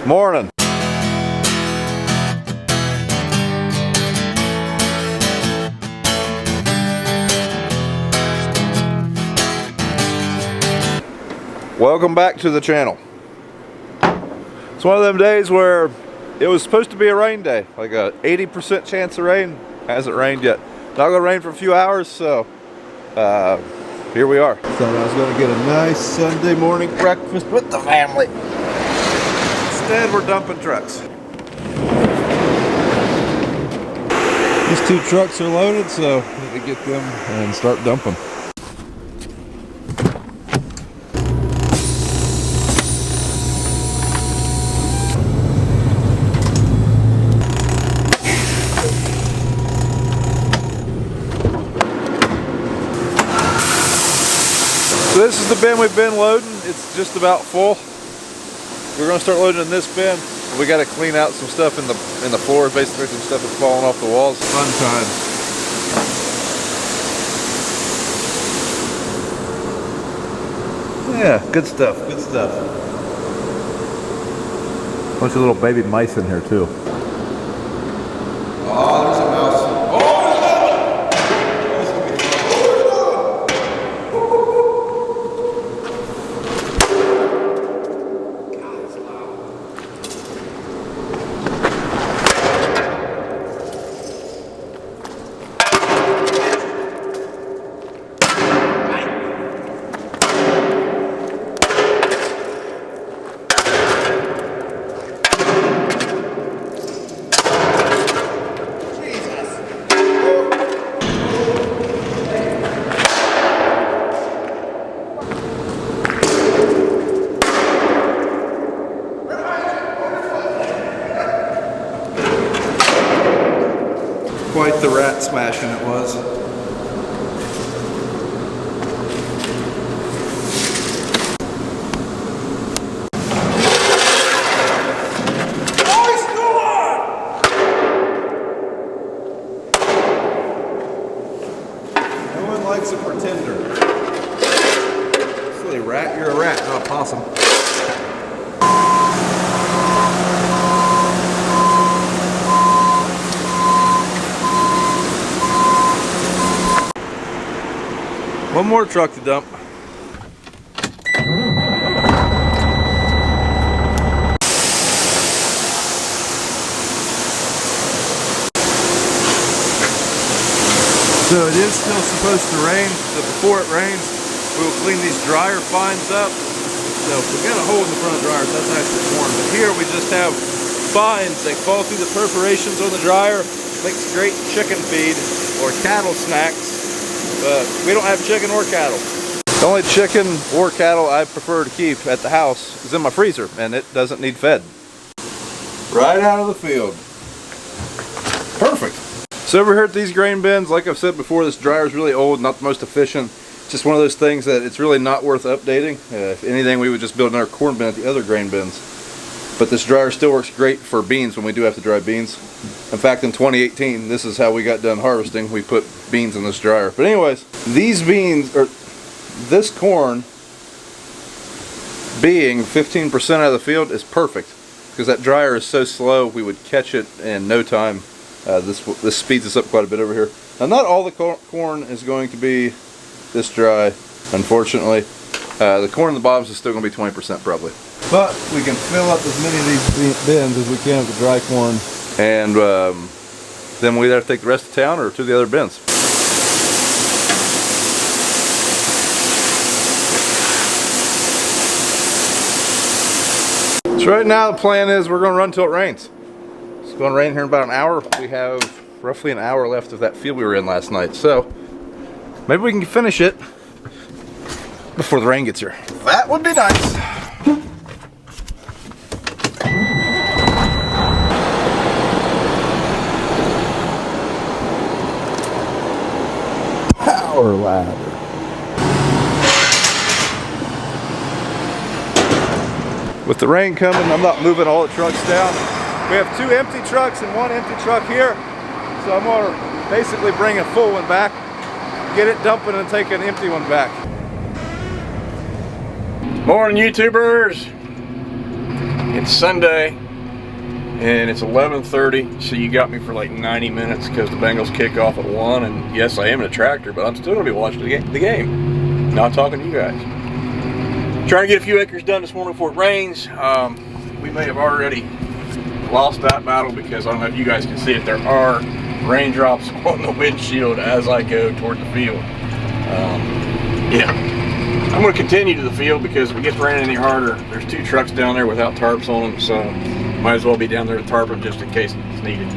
Morning. Welcome back to the channel. It's one of them days where it was supposed to be a rain day, like a 80% chance of rain. Hasn't rained yet. Not gonna rain for a few hours, so here we are. Thought I was gonna get a nice Sunday morning breakfast with the family. Instead, we're dumping trucks. These two trucks are loaded, so I need to get them and start dumping. So this is the bin we've been loading. It's just about full. We're gonna start loading in this bin. We gotta clean out some stuff in the floor, basically some stuff that's falling off the walls. Fun time. Yeah, good stuff, good stuff. Bunch of little baby mice in here too. Oh, there's a mouse. Quite the rat smashing it was. No one likes a pretender. Silly rat, you're a rat, not a possum. One more truck to dump. So it is still supposed to rain, so before it rains, we'll clean these dryer fines up. So we got a hole in the front of the dryer, so that's actually corn. But here we just have fines. They fall through the perforations on the dryer, makes great chicken feed or cattle snacks. But we don't have chicken or cattle. The only chicken or cattle I prefer to keep at the house is in my freezer, and it doesn't need fed. Right out of the field. Perfect. So over here at these grain bins, like I've said before, this dryer is really old, not the most efficient. It's just one of those things that it's really not worth updating. If anything, we would just build another corn bin at the other grain bins. But this dryer still works great for beans when we do have to dry beans. In fact, in 2018, this is how we got done harvesting. We put beans in this dryer. But anyways, these beans, or this corn being 15% out of the field is perfect. Because that dryer is so slow, we would catch it in no time. This speeds us up quite a bit over here. Now, not all the corn is going to be this dry, unfortunately. The corn in the bottoms is still going to be 20% probably. But we can fill up as many of these bins as we can with the dry corn. And then we either have to take the rest to town or to the other bins. So right now the plan is we're going to run till it rains. It's going to rain here in about an hour. We have roughly an hour left of that field we were in last night. So maybe we can finish it before the rain gets here. That would be nice. Power ladder. With the rain coming, I'm not moving all the trucks down. We have 2 empty trucks and 1 empty truck here. So I'm going to basically bring a full one back, get it dumping, and take an empty one back. Morning, YouTubers. It's Sunday, and it's 11:30, so you got me for like 90 minutes because the Bengals kick off at 1, and yes, I am in a tractor, but I'm still going to be watching the game. Not talking to you guys. Trying to get a few acres done this morning before it rains. We may have already lost that battle because I don't know if you guys can see it. There are raindrops on the windshield as I go toward the field. Yeah, I'm going to continue to the field because if it gets raining any harder, there's 2 trucks down there without tarps on them, so might as well be down there to tarp them just in case it's needed.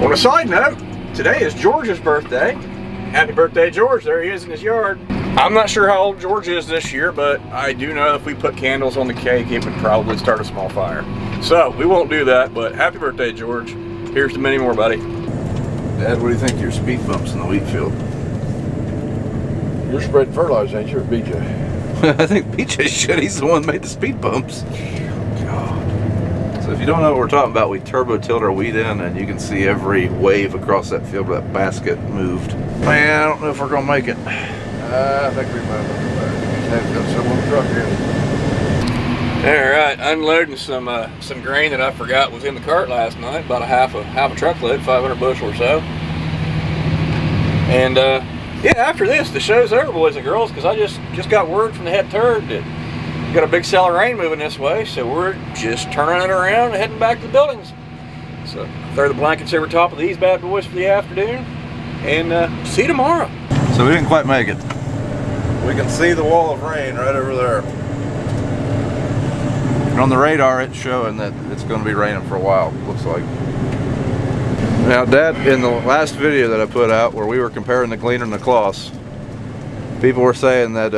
On a side note, today is George's birthday. Happy birthday, George. There he is in his yard. I'm not sure how old George is this year, but I do know if we put candles on the cake, it would probably start a small fire. So we won't do that, but happy birthday, George. Here's to many more, buddy. Dad, what do you think of your speed bumps in the wheat field? You're spreading fertilizer, ain't you, or BJ? I think BJ should. He's the one that made the speed bumps. God. So if you don't know what we're talking about, we turbo tilled our wheat in, and you can see every wave across that field where that basket moved. Man, I don't know if we're gonna make it. I think we might have got some on the truck here. All right, unloading some grain that I forgot was in the cart last night, about a half a truckload, 500 bushel or so. And yeah, after this, the show's over, boys and girls, because I just got word from the head turd that we got a big cell of rain moving this way, so we're just turning it around and heading back to the buildings. So throw the blankets over top of these bad boys for the afternoon, and see you tomorrow. So we didn't quite make it. We can see the wall of rain right over there. And on the radar, it's showing that it's going to be raining for a while, looks like. Now, Dad, in the last video that I put out where we were comparing the Gleaner and the Kloss, people were saying that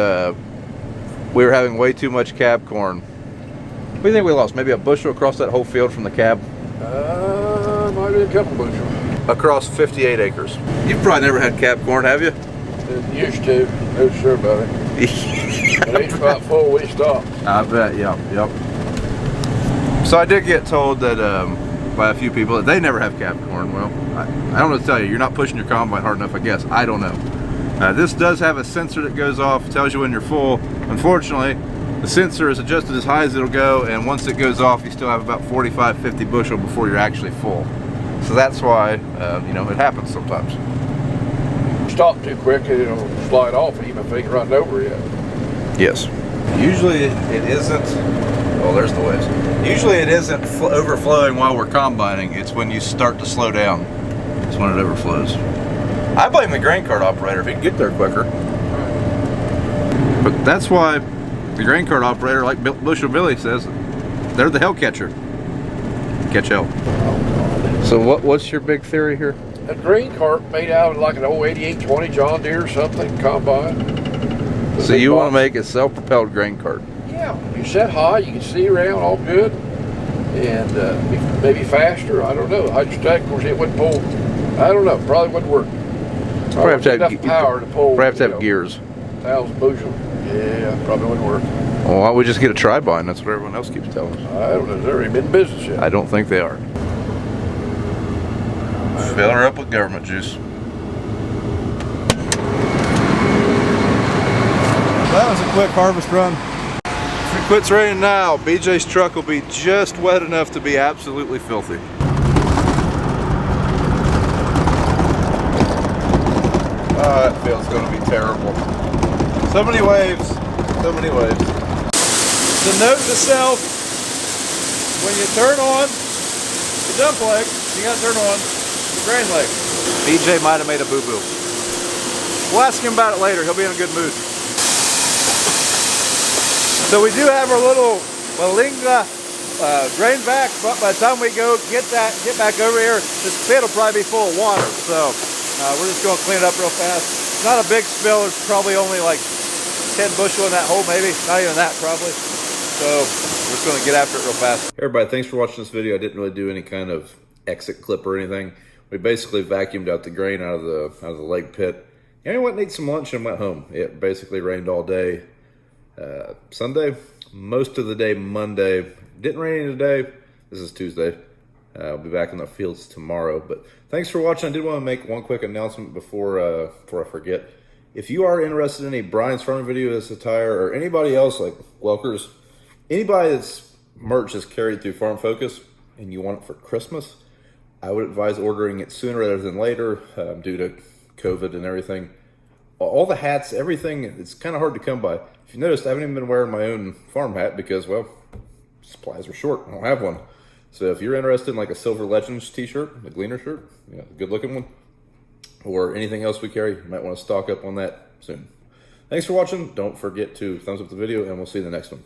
we were having way too much cab corn. What do you think we lost? Maybe a bushel across that whole field from the cab? Might be a couple bushel. Across 58 acres. You've probably never had cab corn, have you? Used to. No sure about it. But ain't about full, we stopped. I bet, yep. So I did get told that by a few people that they never have cab corn. Well, I don't know what to tell you. You're not pushing your combine hard enough, I guess. I don't know. This does have a sensor that goes off, tells you when you're full. Unfortunately, the sensor is adjusted as high as it'll go, and once it goes off, you still have about 45, 50 bushel before you're actually full. So that's why, you know, it happens sometimes. Stop too quick, it'll slide off even if it ain't run over yet. Yes. Usually it isn't, oh, there's the waves. Usually it isn't overflowing while we're combining. It's when you start to slow down. It's when it overflows. I blame the grain cart operator if he can get there quicker. But that's why the grain cart operator, like Bushel Billy says, they're the hell catcher. Catch hell. So what's your big theory here? A grain cart made out of like an old 8820 John Deere or something, combine. So you want to make a self-propelled grain cart? Yeah, you set high, you can see around all good, and maybe faster. I don't know. Hydrostatic, of course, it wouldn't pull. I don't know. Probably wouldn't work. Probably have to have enough power to pull. Probably have to have gears. 1,000 bushel. Yeah, probably wouldn't work. Well, why don't we just get a tri-bind? That's what everyone else keeps telling us. I don't know. They're even in business yet. I don't think they are. Fill her up with government juice. That was a quick harvest run. If it quits raining now, BJ's truck will be just wet enough to be absolutely filthy. Oh, that field's going to be terrible. So many waves, so many waves. The note to self, when you turn on the dump leg, you got to turn on the grain leg. BJ might have made a boo-boo. We'll ask him about it later. He'll be in a good mood. So we do have our little Malinga drain back, but by the time we get back over here, this pit will probably be full of water. So we're just going to clean it up real fast. It's not a big spill. There's probably only like 10 bushel in that hole, maybe. Not even that, probably. So we're just going to get after it real fast. Hey everybody, thanks for watching this video. I didn't really do any kind of exit clip or anything. We basically vacuumed out the grain out of the leg pit. And we went and ate some lunch and went home. It basically rained all day. Sunday, most of the day Monday. Didn't rain today. This is Tuesday. I'll be back in the fields tomorrow. But thanks for watching. I did want to make one quick announcement before I forget. If you are interested in any Brian's farming video, this attire, or anybody else like Welkers, anybody that's merch is carried through Farm Focus and you want it for Christmas, I would advise ordering it sooner rather than later due to COVID and everything. All the hats, everything, it's kind of hard to come by. If you noticed, I haven't even been wearing my own farm hat because, well, supplies are short. I don't have one. So if you're interested in like a Silver Legends t-shirt, a Gleaner shirt, a good looking one, or anything else we carry, you might want to stock up on that soon. Thanks for watching. Don't forget to thumbs up the video, and we'll see you in the next one.